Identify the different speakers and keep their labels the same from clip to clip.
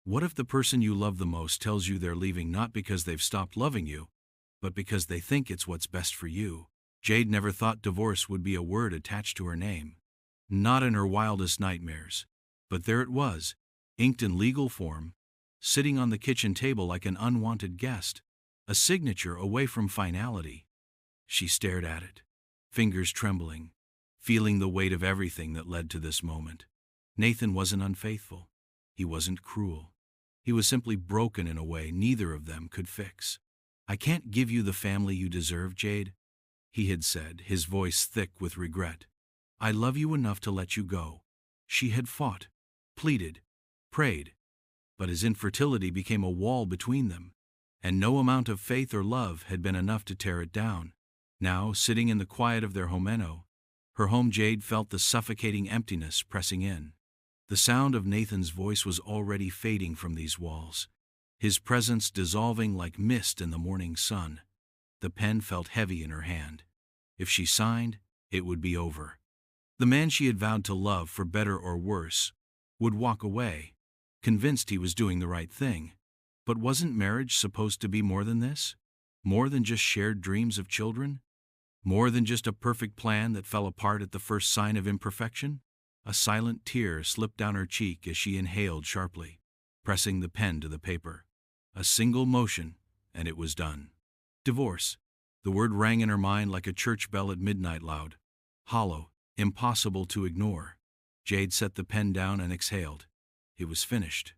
Speaker 1: What if the person you love the most tells you they're leaving not because they've stopped loving you, but because they think it's what's best for you? Jade never thought divorce would be a word attached to her name. Not in her wildest nightmares. But there it was, inked in legal form, sitting on the kitchen table like an unwanted guest, a signature away from finality. She stared at it, fingers trembling, feeling the weight of everything that led to this moment. Nathan wasn't unfaithful. He wasn't cruel. He was simply broken in a way neither of them could fix. "I can't give you the family you deserve, Jade," he had said, his voice thick with regret. "I love you enough to let you go." She had fought, pleaded, prayed, but his infertility became a wall between them, and no amount of faith or love had been enough to tear it down. Now, sitting in the quiet of their her home, Jade felt the suffocating emptiness pressing in. The sound of Nathan's voice was already fading from these walls, his presence dissolving like mist in the morning sun. The pen felt heavy in her hand. If she signed, it would be over. The man she had vowed to love, for better or worse, would walk away, convinced he was doing the right thing. But wasn't marriage supposed to be more than this? More than just shared dreams of children? More than just a perfect plan that fell apart at the first sign of imperfection? A silent tear slipped down her cheek as she inhaled sharply, pressing the pen to the paper. A single motion, and it was done. Divorce. The word rang in her mind like a church bell at midnight, loud, hollow, impossible to ignore. Jade set the pen down and exhaled. It was finished.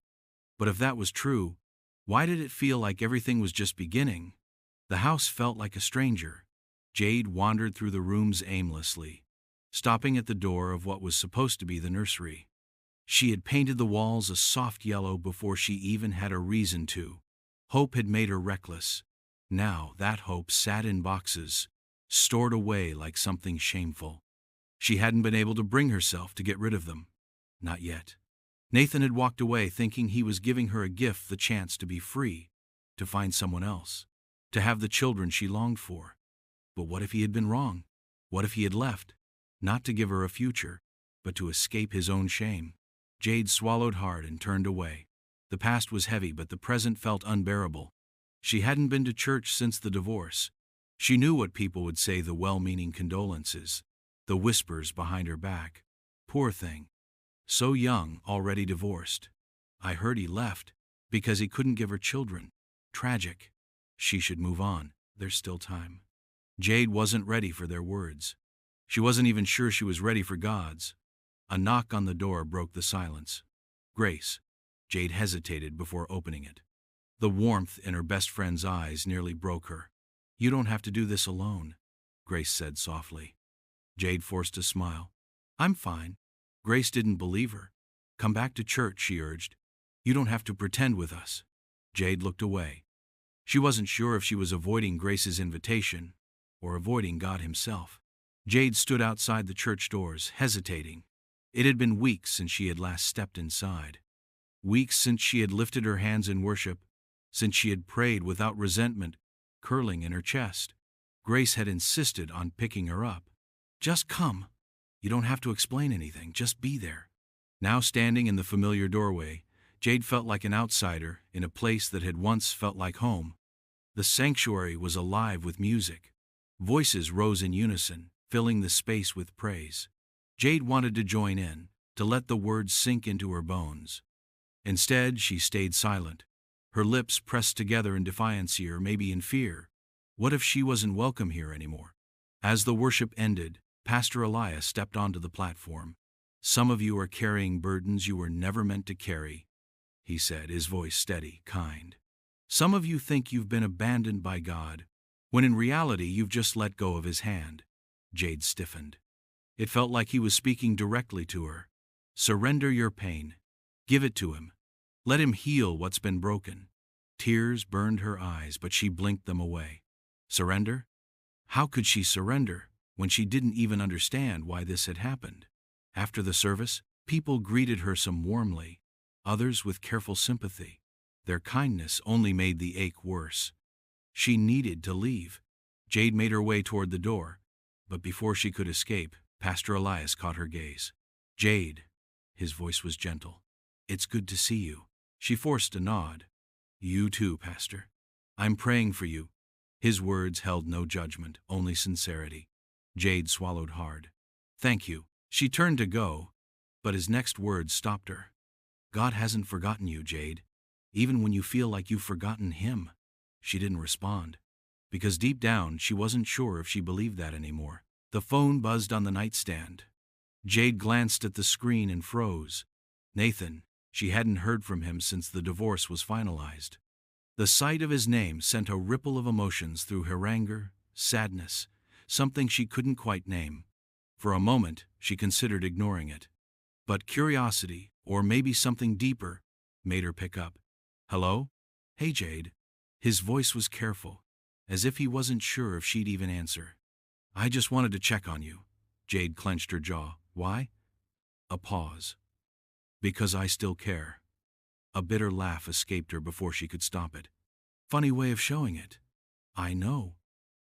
Speaker 1: But if that was true, why did it feel like everything was just beginning? The house felt like a stranger. Jade wandered through the rooms aimlessly, stopping at the door of what was supposed to be the nursery. She had painted the walls a soft yellow before she even had a reason to. Hope had made her reckless. Now that hope sat in boxes, stored away like something shameful. She hadn't been able to bring herself to get rid of them. Not yet. Nathan had walked away thinking he was giving her a gift, the chance to be free, to find someone else, to have the children she longed for. But what if he had been wrong? What if he had left, not to give her a future, but to escape his own shame? Jade swallowed hard and turned away. The past was heavy, but the present felt unbearable. She hadn't been to church since the divorce. She knew what people would say, the well-meaning condolences, the whispers behind her back. Poor thing. So young, already divorced. "I heard he left because he couldn't give her children. Tragic. She should move on. There's still time." Jade wasn't ready for their words. She wasn't even sure she was ready for God's. A knock on the door broke the silence. "Grace." Jade hesitated before opening it. The warmth in her best friend's eyes nearly broke her. "You don't have to do this alone," Grace said softly. Jade forced a smile. "I'm fine." Grace didn't believe her. "Come back to church," she urged. "You don't have to pretend with us." Jade looked away. She wasn't sure if she was avoiding Grace's invitation or avoiding God himself. Jade stood outside the church doors, hesitating. It had been weeks since she had last stepped inside. Weeks since she had lifted her hands in worship, since she had prayed without resentment curling in her chest. Grace had insisted on picking her up. "Just come. You don't have to explain anything, just be there." Now standing in the familiar doorway, Jade felt like an outsider in a place that had once felt like home. The sanctuary was alive with music. Voices rose in unison, filling the space with praise. Jade wanted to join in, to let the words sink into her bones. Instead, she stayed silent, her lips pressed together in defiance, or maybe in fear. What if she wasn't welcome here anymore? As the worship ended, Pastor Elias stepped onto the platform. "Some of you are carrying burdens you were never meant to carry," he said, his voice steady, kind. "Some of you think you've been abandoned by God, when in reality you've just let go of his hand." Jade stiffened. It felt like he was speaking directly to her. Surrender your pain. Give it to him. Let him heal what's been broken. Tears burned her eyes, but she blinked them away. Surrender? How could she surrender when she didn't even understand why this had happened? After the service, people greeted her, some warmly, others with careful sympathy. Their kindness only made the ache worse. She needed to leave. Jade made her way toward the door, but before she could escape, Pastor Elias caught her gaze. "Jade," his voice was gentle. "It's good to see you." She forced a nod. You too, Pastor. I'm praying for you. His words held no judgment, only sincerity. Jade swallowed hard. Thank you. She turned to go, but his next words stopped her. God hasn't forgotten you, Jade. Even when you feel like you've forgotten him. She didn't respond, because deep down she wasn't sure if she believed that anymore. The phone buzzed on the nightstand. Jade glanced at the screen and froze. Nathan. She hadn't heard from him since the divorce was finalized. The sight of his name sent a ripple of emotions through her: anger, sadness, something she couldn't quite name. For a moment, she considered ignoring it. But curiosity, or maybe something deeper, made her pick up. Hello? Hey, Jade. His voice was careful, as if he wasn't sure if she'd even answer. I just wanted to check on you. Jade clenched her jaw. Why? A pause. Because I still care. A bitter laugh escaped her before she could stop it. Funny way of showing it. I know,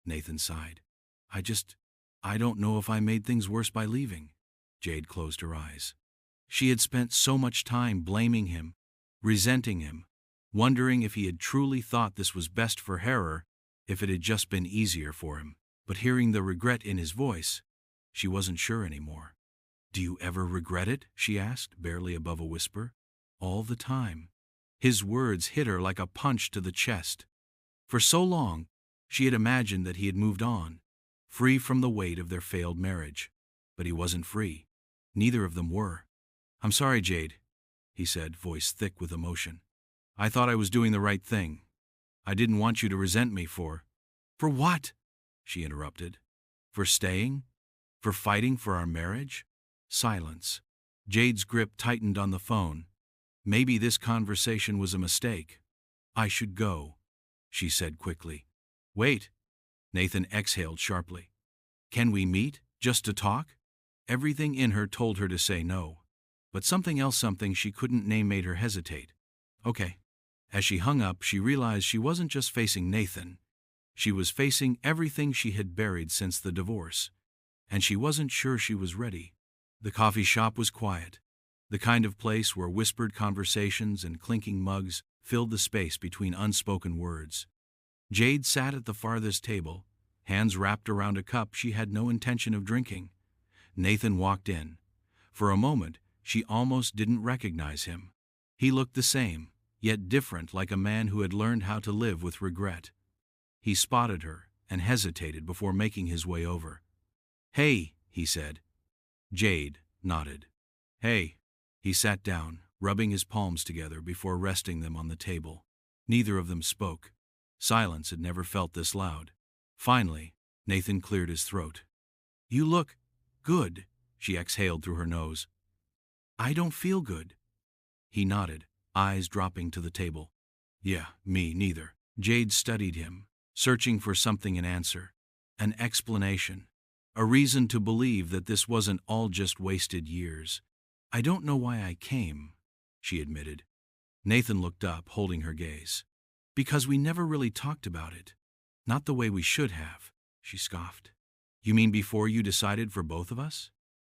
Speaker 1: Nathan sighed. I don't know if I made things worse by leaving. Jade closed her eyes. She had spent so much time blaming him, resenting him, wondering if he had truly thought this was best for her, if it had just been easier for him. But hearing the regret in his voice, she wasn't sure anymore. Do you ever regret it? She asked, barely above a whisper. All the time. His words hit her like a punch to the chest. For so long, she had imagined that he had moved on, free from the weight of their failed marriage. But he wasn't free. Neither of them were. I'm sorry, Jade, he said, voice thick with emotion. I thought I was doing the right thing. I didn't want you to resent me for... For what? She interrupted. For staying? For fighting for our marriage? Silence. Jade's grip tightened on the phone. Maybe this conversation was a mistake. I should go, she said quickly. Wait. Nathan exhaled sharply. Can we meet, just to talk? Everything in her told her to say no. But something she couldn't name made her hesitate. Okay. As she hung up, she realized she wasn't just facing Nathan. She was facing everything she had buried since the divorce. And she wasn't sure she was ready. The coffee shop was quiet. The kind of place where whispered conversations and clinking mugs filled the space between unspoken words. Jade sat at the farthest table, hands wrapped around a cup she had no intention of drinking. Nathan walked in. For a moment, she almost didn't recognize him. He looked the same, yet different, like a man who had learned how to live with regret. He spotted her and hesitated before making his way over. Hey, he said. Jade nodded. Hey. He sat down, rubbing his palms together before resting them on the table. Neither of them spoke. Silence had never felt this loud. Finally, Nathan cleared his throat. You look good, she exhaled through her nose. I don't feel good. He nodded, eyes dropping to the table. Yeah, me neither. Jade studied him, searching for something in answer. An explanation. A reason to believe that this wasn't all just wasted years. I don't know why I came, she admitted. Nathan looked up, holding her gaze. Because we never really talked about it. Not the way we should have, she scoffed. You mean before you decided for both of us?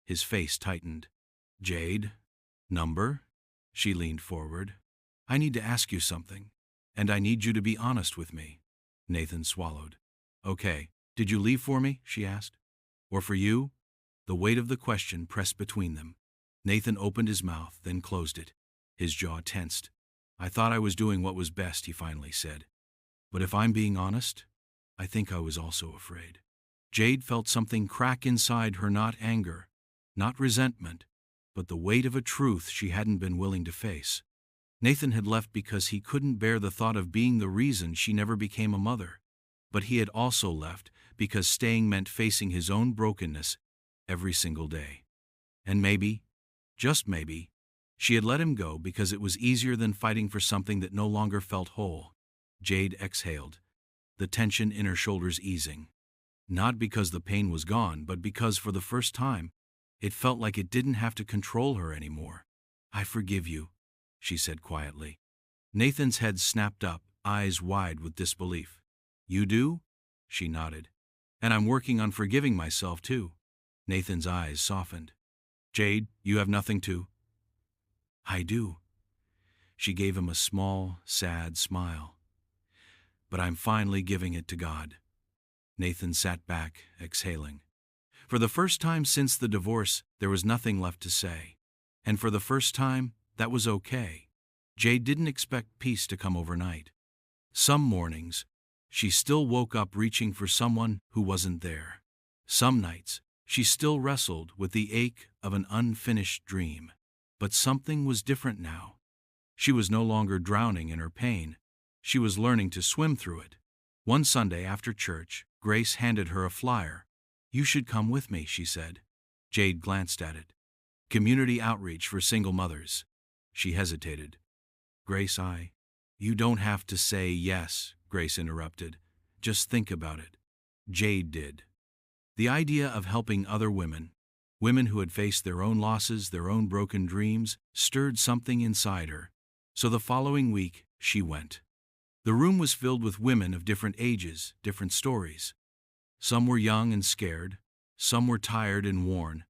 Speaker 1: His face tightened. Jade? Number? She leaned forward. I need to ask you something, and I need you to be honest with me. Nathan swallowed. Okay. Did you leave for me? She asked. Or for you? The weight of the question pressed between them. Nathan opened his mouth, then closed it. His jaw tensed. I thought I was doing what was best, he finally said. But if I'm being honest, I think I was also afraid. Jade felt something crack inside her, not anger, not resentment, but the weight of a truth she hadn't been willing to face. Nathan had left because he couldn't bear the thought of being the reason she never became a mother. But he had also left because staying meant facing his own brokenness every single day. And maybe, just maybe, she had let him go because it was easier than fighting for something that no longer felt whole. Jade exhaled, the tension in her shoulders easing. Not because the pain was gone, but because for the first time, it felt like it didn't have to control her anymore. I forgive you, she said quietly. Nathan's head snapped up, eyes wide with disbelief. You do? She nodded. And I'm working on forgiving myself too. Nathan's eyes softened. Jade, you have nothing to? I do. She gave him a small, sad smile. But I'm finally giving it to God. Nathan sat back, exhaling. For the first time since the divorce, there was nothing left to say. And for the first time, that was okay. Jade didn't expect peace to come overnight. Some mornings, she still woke up reaching for someone who wasn't there. Some nights, she still wrestled with the ache of an unfinished dream. But something was different now. She was no longer drowning in her pain. She was learning to swim through it. One Sunday after church, Grace handed her a flyer. "You should come with me," she said. Jade glanced at it. Community outreach for single mothers. She hesitated. "Grace, You don't have to say yes," Grace interrupted. "Just think about it." Jade did. The idea of helping other women who had faced their own losses, their own broken dreams, stirred something inside her. So the following week, she went. The room was filled with women of different ages, different stories. Some were young and scared, some were tired and worn,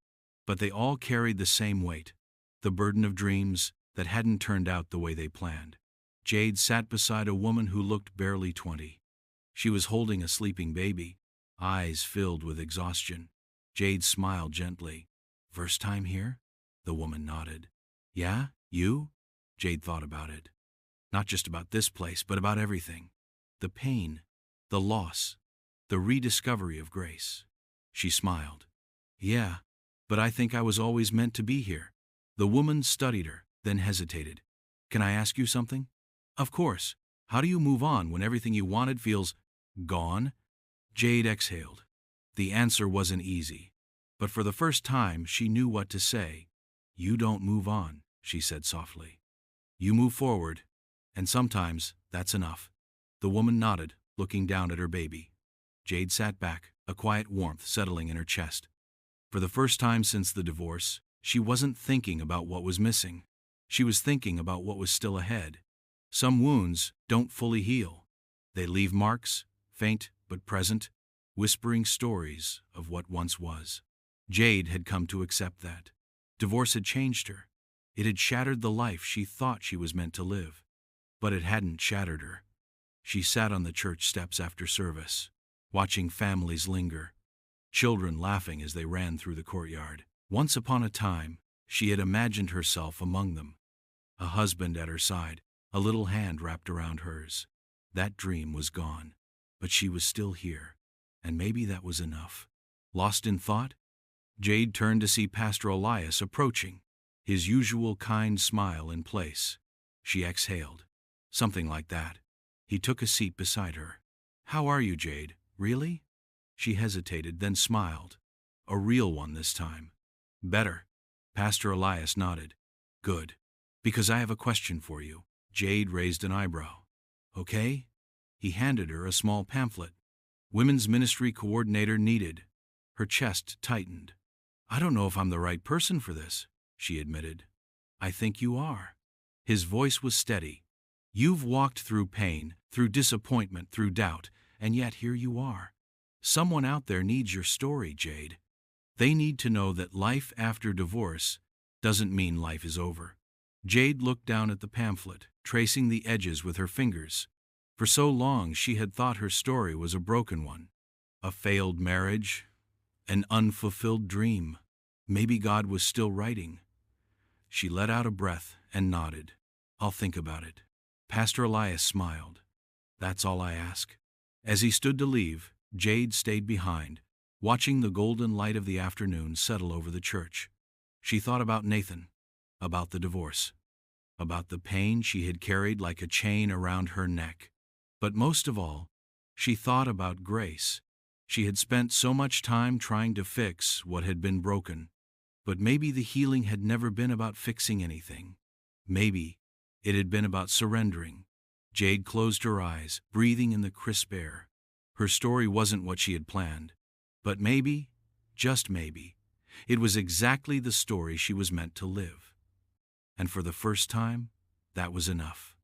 Speaker 1: but they all carried the same weight, the burden of dreams that hadn't turned out the way they planned. Jade sat beside a woman who looked barely 20. She was holding a sleeping baby, eyes filled with exhaustion. Jade smiled gently. "First time here?" The woman nodded. "Yeah, you?" Jade thought about it. Not just about this place, but about everything. The pain, the loss, the rediscovery of Grace. She smiled. "Yeah, but I think I was always meant to be here." The woman studied her, then hesitated. "Can I ask you something?" "Of course. How do you move on when everything you wanted feels gone?" Jade exhaled. The answer wasn't easy, but for the first time she knew what to say. "You don't move on," she said softly. "You move forward, and sometimes that's enough." The woman nodded, looking down at her baby. Jade sat back, a quiet warmth settling in her chest. For the first time since the divorce, she wasn't thinking about what was missing. She was thinking about what was still ahead. Some wounds don't fully heal. They leave marks, faint but present, whispering stories of what once was. Jade had come to accept that. Divorce had changed her. It had shattered the life she thought she was meant to live. But it hadn't shattered her. She sat on the church steps after service, watching families linger, children laughing as they ran through the courtyard. Once upon a time, she had imagined herself among them. A husband at her side, a little hand wrapped around hers. That dream was gone, but she was still here, and maybe that was enough. Lost in thought, Jade turned to see Pastor Elias approaching, his usual kind smile in place. She exhaled. Something like that. He took a seat beside her. "How are you, Jade? Really?" She hesitated, then smiled. A real one this time. "Better." Pastor Elias nodded. "Good. Because I have a question for you." Jade raised an eyebrow. "Okay." He handed her a small pamphlet. "Women's Ministry Coordinator needed." Her chest tightened. "I don't know if I'm the right person for this," she admitted. "I think you are." His voice was steady. "You've walked through pain, through disappointment, through doubt, and yet here you are. Someone out there needs your story, Jade. They need to know that life after divorce doesn't mean life is over." Jade looked down at the pamphlet, tracing the edges with her fingers. For so long she had thought her story was a broken one. A failed marriage, an unfulfilled dream. Maybe God was still writing. She let out a breath and nodded. "I'll think about it." Pastor Elias smiled. "That's all I ask." As he stood to leave, Jade stayed behind, watching the golden light of the afternoon settle over the church. She thought about Nathan, about the divorce, about the pain she had carried like a chain around her neck. But most of all, she thought about Grace. She had spent so much time trying to fix what had been broken. But maybe the healing had never been about fixing anything. Maybe it had been about surrendering. Jade closed her eyes, breathing in the crisp air. Her story wasn't what she had planned. But maybe, just maybe, it was exactly the story she was meant to live. And for the first time, that was enough.